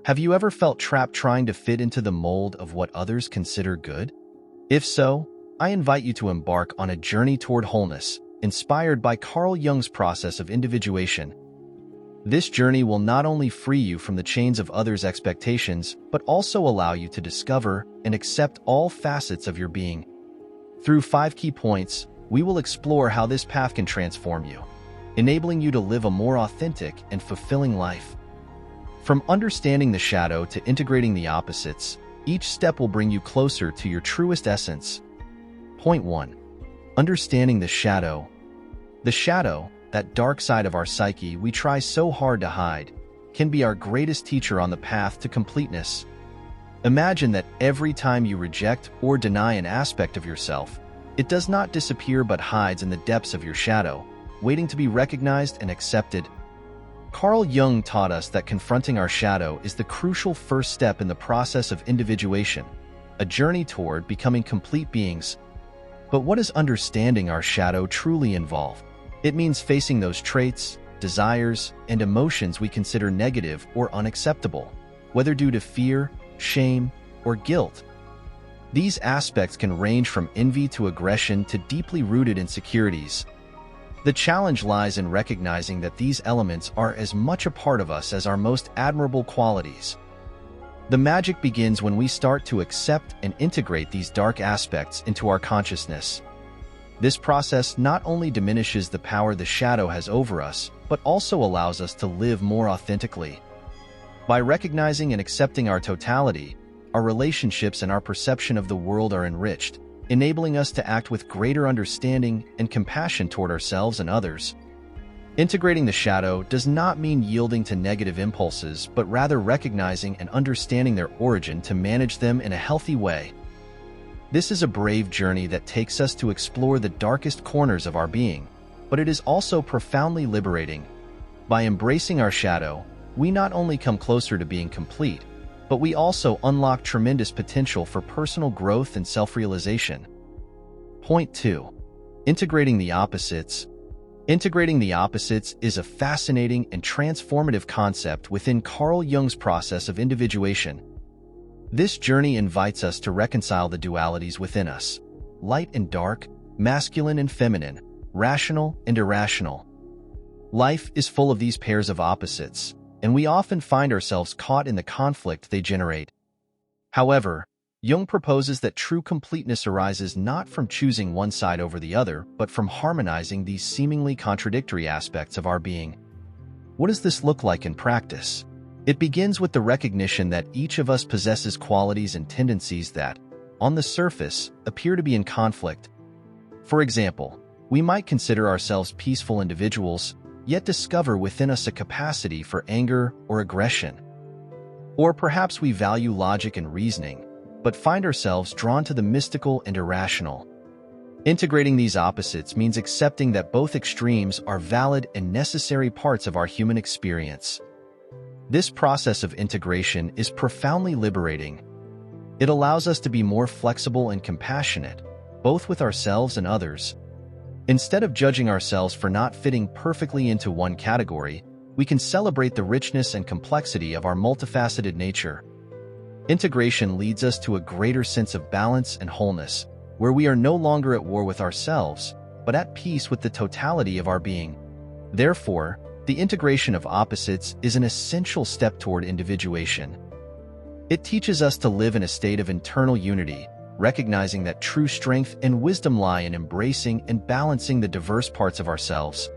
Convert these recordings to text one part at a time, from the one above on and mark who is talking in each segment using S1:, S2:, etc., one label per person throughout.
S1: Have you ever felt trapped trying to fit into the mold of what others consider good? If so, I invite you to embark on a journey toward wholeness, inspired by Carl Jung's process of individuation. This journey will not only free you from the chains of others' expectations, but also allow you to discover and accept all facets of your being. Through 5 key points, we will explore how this path can transform you, enabling you to live a more authentic and fulfilling life. From understanding the shadow to integrating the opposites, each step will bring you closer to your truest essence. Point 1. Understanding the shadow. The shadow, that dark side of our psyche we try so hard to hide, can be our greatest teacher on the path to completeness. Imagine that every time you reject or deny an aspect of yourself, it does not disappear but hides in the depths of your shadow, waiting to be recognized and accepted. Carl Jung taught us that confronting our shadow is the crucial first step in the process of individuation, a journey toward becoming complete beings. But what does understanding our shadow truly involve? It means facing those traits, desires, and emotions we consider negative or unacceptable, whether due to fear, shame, or guilt. These aspects can range from envy to aggression to deeply rooted insecurities. The challenge lies in recognizing that these elements are as much a part of us as our most admirable qualities. The magic begins when we start to accept and integrate these dark aspects into our consciousness. This process not only diminishes the power the shadow has over us, but also allows us to live more authentically. By recognizing and accepting our totality, our relationships and our perception of the world are enriched, enabling us to act with greater understanding and compassion toward ourselves and others. Integrating the shadow does not mean yielding to negative impulses, but rather recognizing and understanding their origin to manage them in a healthy way. This is a brave journey that takes us to explore the darkest corners of our being, but it is also profoundly liberating. By embracing our shadow, we not only come closer to being complete, but we also unlock tremendous potential for personal growth and self-realization. Point 2. Integrating the opposites. Integrating the opposites is a fascinating and transformative concept within Carl Jung's process of individuation. This journey invites us to reconcile the dualities within us: light and dark, masculine and feminine, rational and irrational. Life is full of these pairs of opposites, and we often find ourselves caught in the conflict they generate. However, Jung proposes that true completeness arises not from choosing one side over the other, but from harmonizing these seemingly contradictory aspects of our being. What does this look like in practice? It begins with the recognition that each of us possesses qualities and tendencies that, on the surface, appear to be in conflict. For example, we might consider ourselves peaceful individuals, yet discover within us a capacity for anger or aggression. Or perhaps we value logic and reasoning, but find ourselves drawn to the mystical and irrational. Integrating these opposites means accepting that both extremes are valid and necessary parts of our human experience. This process of integration is profoundly liberating. It allows us to be more flexible and compassionate, both with ourselves and others. Instead of judging ourselves for not fitting perfectly into one category, we can celebrate the richness and complexity of our multifaceted nature. Integration leads us to a greater sense of balance and wholeness, where we are no longer at war with ourselves, but at peace with the totality of our being. Therefore, the integration of opposites is an essential step toward individuation. It teaches us to live in a state of internal unity, recognizing that true strength and wisdom lie in embracing and balancing the diverse parts of ourselves.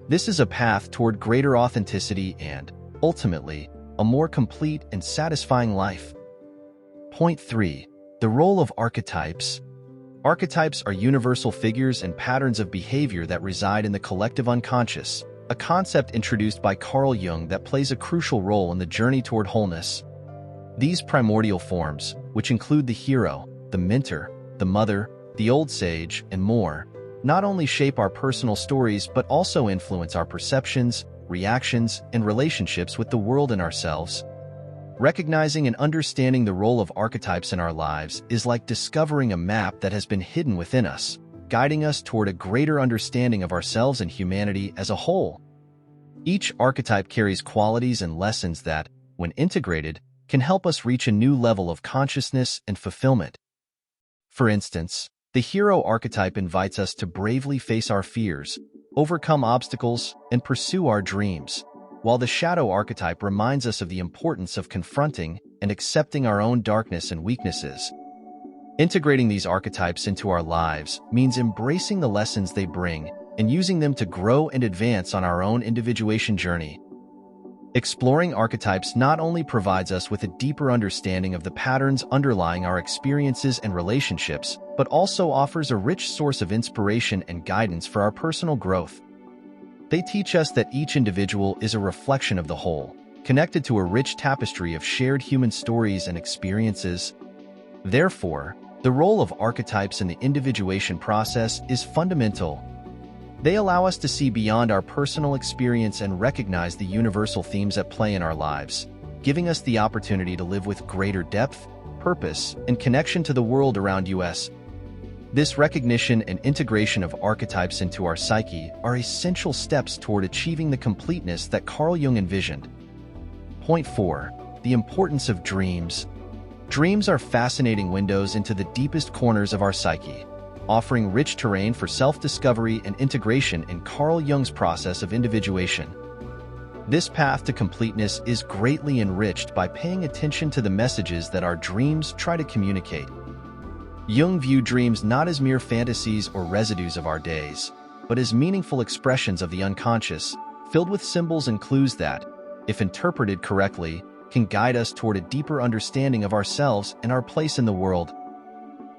S1: This is a path toward greater authenticity and, ultimately, a more complete and satisfying life. Point 3. The role of archetypes. Archetypes are universal figures and patterns of behavior that reside in the collective unconscious, a concept introduced by Carl Jung that plays a crucial role in the journey toward wholeness. These primordial forms, which include the hero, the mentor, the mother, the old sage, and more, not only shape our personal stories but also influence our perceptions, reactions, and relationships with the world and ourselves. Recognizing and understanding the role of archetypes in our lives is like discovering a map that has been hidden within us, guiding us toward a greater understanding of ourselves and humanity as a whole. Each archetype carries qualities and lessons that, when integrated, can help us reach a new level of consciousness and fulfillment. For instance, the hero archetype invites us to bravely face our fears, overcome obstacles, and pursue our dreams, while the shadow archetype reminds us of the importance of confronting and accepting our own darkness and weaknesses. Integrating these archetypes into our lives means embracing the lessons they bring and using them to grow and advance on our own individuation journey. Exploring archetypes not only provides us with a deeper understanding of the patterns underlying our experiences and relationships, but also offers a rich source of inspiration and guidance for our personal growth. They teach us that each individual is a reflection of the whole, connected to a rich tapestry of shared human stories and experiences. Therefore, the role of archetypes in the individuation process is fundamental. They allow us to see beyond our personal experience and recognize the universal themes at play in our lives, giving us the opportunity to live with greater depth, purpose, and connection to the world around us. This recognition and integration of archetypes into our psyche are essential steps toward achieving the completeness that Carljung envisioned. Point 4. The importance of dreams. Dreams are fascinating windows into the deepest corners of our psyche, offering rich terrain for self-discovery and integration in Carl Jung's process of individuation. This path to completeness is greatly enriched by paying attention to the messages that our dreams try to communicate. Jung viewed dreams not as mere fantasies or residues of our days, but as meaningful expressions of the unconscious, filled with symbols and clues that, if interpreted correctly, can guide us toward a deeper understanding of ourselves and our place in the world.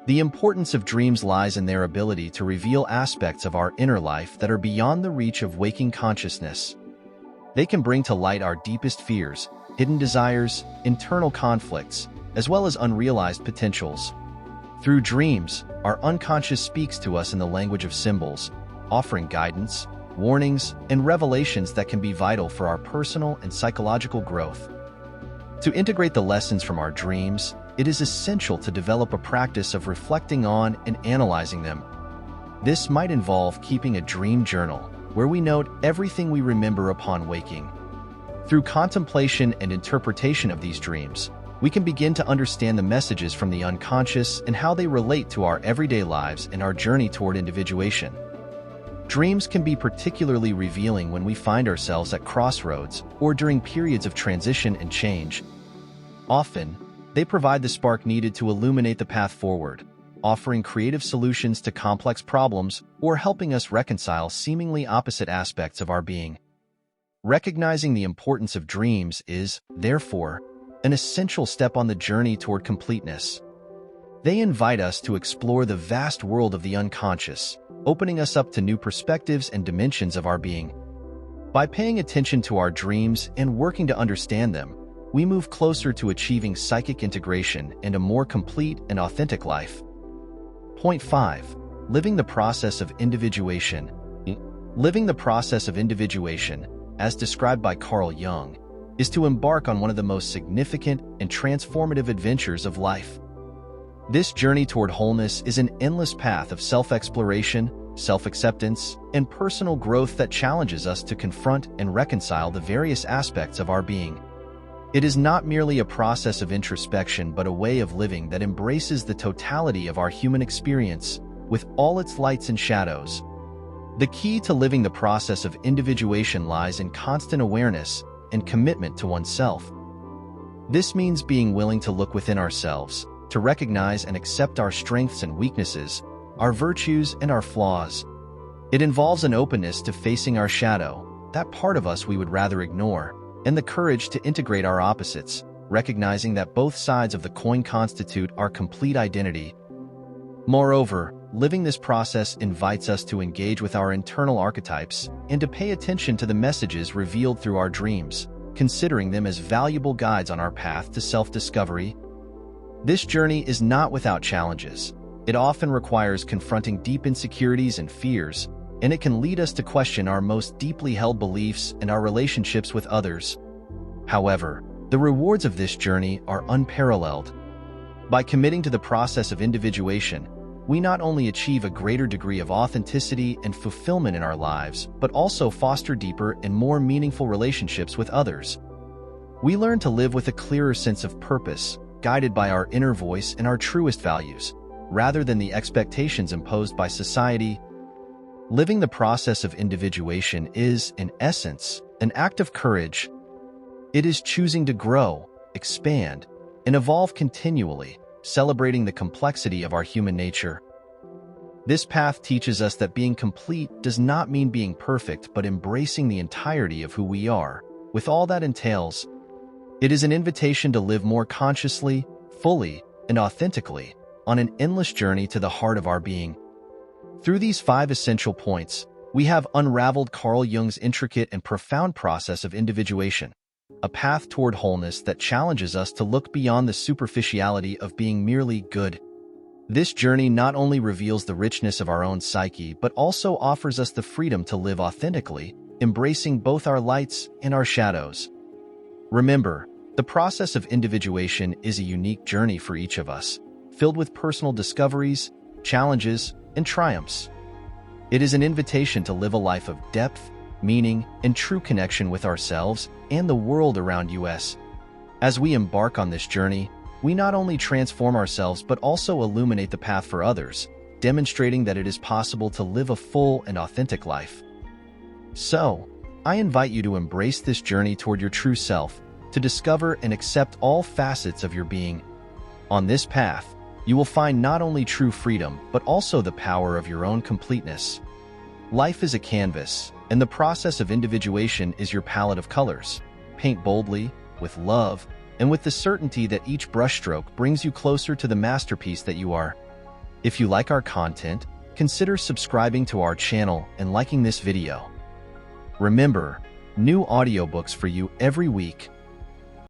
S1: The importance of dreams lies in their ability to reveal aspects of our inner life that are beyond the reach of waking consciousness. They can bring to light our deepest fears, hidden desires, internal conflicts, as well as unrealized potentials. Through dreams, our unconscious speaks to us in the language of symbols, offering guidance, warnings, and revelations that can be vital for our personal and psychological growth. To integrate the lessons from our dreams, it is essential to develop a practice of reflecting on and analyzing them. This might involve keeping a dream journal, where we note everything we remember upon waking. Through contemplation and interpretation of these dreams, we can begin to understand the messages from the unconscious and how they relate to our everyday lives and our journey toward individuation. Dreams can be particularly revealing when we find ourselves at crossroads or during periods of transition and change. Often, they provide the spark needed to illuminate the path forward, offering creative solutions to complex problems or helping us reconcile seemingly opposite aspects of our being. Recognizing the importance of dreams is, therefore, an essential step on the journey toward completeness. They invite us to explore the vast world of the unconscious, opening us up to new perspectives and dimensions of our being. By paying attention to our dreams and working to understand them, we move closer to achieving psychic integration and a more complete and authentic life. Point 5. Living the process of individuation. Living the process of individuation, as described by Carl Jung, is to embark on one of the most significant and transformative adventures of life. This journey toward wholeness is an endless path of self-exploration, self-acceptance, and personal growth that challenges us to confront and reconcile the various aspects of our being. It is not merely a process of introspection but a way of living that embraces the totality of our human experience, with all its lights and shadows. The key to living the process of individuation lies in constant awareness and commitment to oneself. This means being willing to look within ourselves, to recognize and accept our strengths and weaknesses, our virtues and our flaws. It involves an openness to facing our shadow, that part of us we would rather ignore, and the courage to integrate our opposites, recognizing that both sides of the coin constitute our complete identity. Moreover, living this process invites us to engage with our internal archetypes and to pay attention to the messages revealed through our dreams, considering them as valuable guides on our path to self-discovery. This journey is not without challenges. It often requires confronting deep insecurities and fears, and it can lead us to question our most deeply held beliefs and our relationships with others. However, the rewards of this journey are unparalleled. By committing to the process of individuation, we not only achieve a greater degree of authenticity and fulfillment in our lives, but also foster deeper and more meaningful relationships with others. We learn to live with a clearer sense of purpose, guided by our inner voice and our truest values, rather than the expectations imposed by society. Living the process of individuation is, in essence, an act of courage. It is choosing to grow, expand, and evolve continually, celebrating the complexity of our human nature. This path teaches us that being complete does not mean being perfect, but embracing the entirety of who we are, with all that entails. It is an invitation to live more consciously, fully, and authentically, on an endless journey to the heart of our being. Through these 5 essential points, we have unraveled Carl Jung's intricate and profound process of individuation, a path toward wholeness that challenges us to look beyond the superficiality of being merely good. This journey not only reveals the richness of our own psyche, but also offers us the freedom to live authentically, embracing both our lights and our shadows. Remember, the process of individuation is a unique journey for each of us, filled with personal discoveries, challenges, and triumphs. It is an invitation to live a life of depth, meaning, and true connection with ourselves and the world around us. As we embark on this journey, we not only transform ourselves but also illuminate the path for others, demonstrating that it is possible to live a full and authentic life. So, I invite you to embrace this journey toward your true self, to discover and accept all facets of your being. On this path, you will find not only true freedom, but also the power of your own completeness. Life is a canvas, and the process of individuation is your palette of colors. Paint boldly, with love, and with the certainty that each brushstroke brings you closer to the masterpiece that you are. If you like our content, consider subscribing to our channel and liking this video. Remember, new audiobooks for you every week.